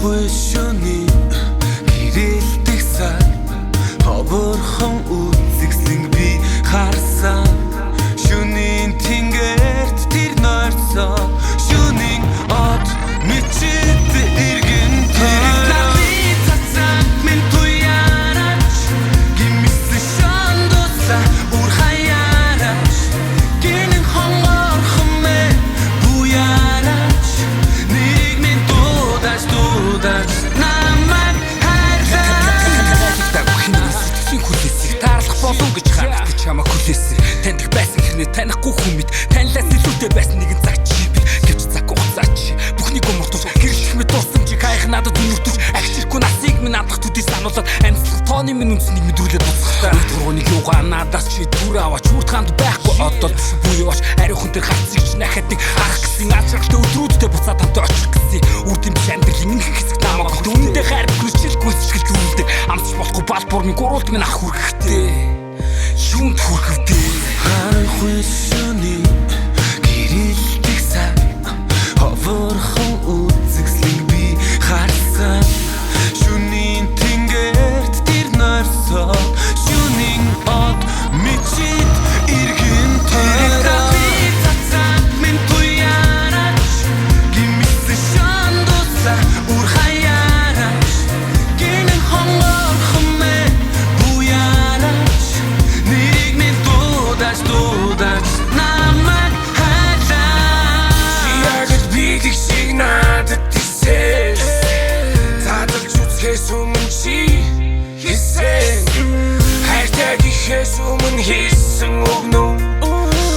Харанхуй шөнийн гэрэлтэх сар ховорхон үзэгслэн би харсан. Шөнийн тэнгэрт тэр нойрсон шөнийн од мичэд иргэн гэж ханддаг чамаа хүлээсэн. Таньдаг байсан хэрнээ танихгүй хүмэд танилаас илүүтэй байсан нэгэн цаг чи би гэвч цаг хугацаа чи бүхнийг өмөртөж гэрчлэмэд дууссан чи хайх надад өнөртөж агчирхгүй насыг минь амдах төдийс ануулаад амьсгал тооны минь үнцнийг мэдрүүлээд буцахтаа түрүүнийг юугаа надаас чи түр аваач үртханд байхгүй одоо буюу оч ариухан тэр хацыг ч нахад нэг арах гэсэн ачралтай өдрүүдтэй буцаад хамтаа очих гэсэн үрдэм шандрлын нэг хэсэг намайг үүндээ хайр гүйцэл гүйцэлж үлдээ амтч болохгүй балбуур минь гурвалд минь ах хүрхэхтэй юунд хүрхэвдээ. Харанхуй шөнийн гэрэлтэх сар ховорхон үзэгслэн би харсан. Шөнийн тэнгэрт тэр нойрсон шөнийн од мичэд иргэн Хесумэн хийсэн өгнө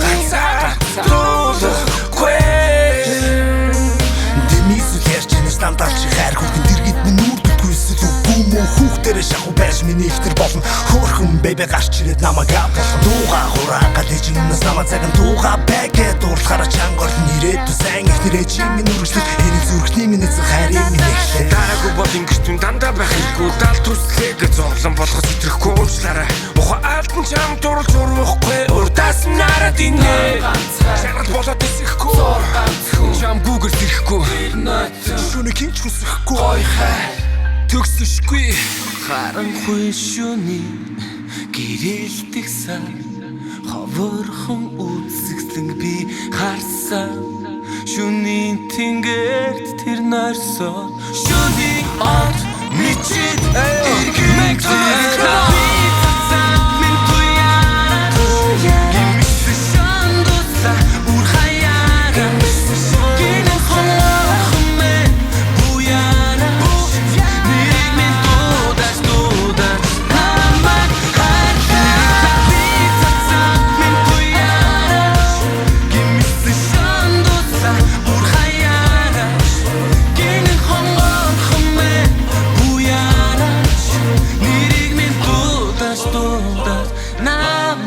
ганцаар дуулахгүй Дэмисэл ярьчны стандарт чи хайр хүргэн дэргэд минь нүрддгүйсэл үгүй мөн хүүхдэрэ шахуу байж миний ихтер болно хөөрхөн бэбэ гарч ирээд намайг авах дууга хураага дэжиннээс намаа цаган дууга бэгэ дуурлахаараа чангор нэрээд сайн ихнэрээ чи минь үргэлжлэх хэрэг зүрхний минь эзэн хайрыг минь эхлээ дараагүй бол ингэртэн дандаа байх хэрэггүй дал төслээг зовлон болгож итгэхгүй уучлаарай ухаан алтан чам дурлж урвахгүй урдаас нараад инээ шаргал болоод исэхгүй чам гүүгэр сэрэхгүй шүний хинч хүсэхгүй ойхай төгсөшгүй харанхуй шөнийн гэрэлтэх сар ховорхон үзэгслэн би харсан. Шөнийн тэнгэрт тэр нойрсон шөнийн од мичэд иргэн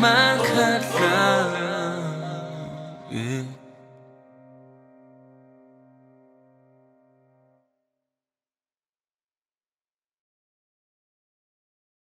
намайг харлаа.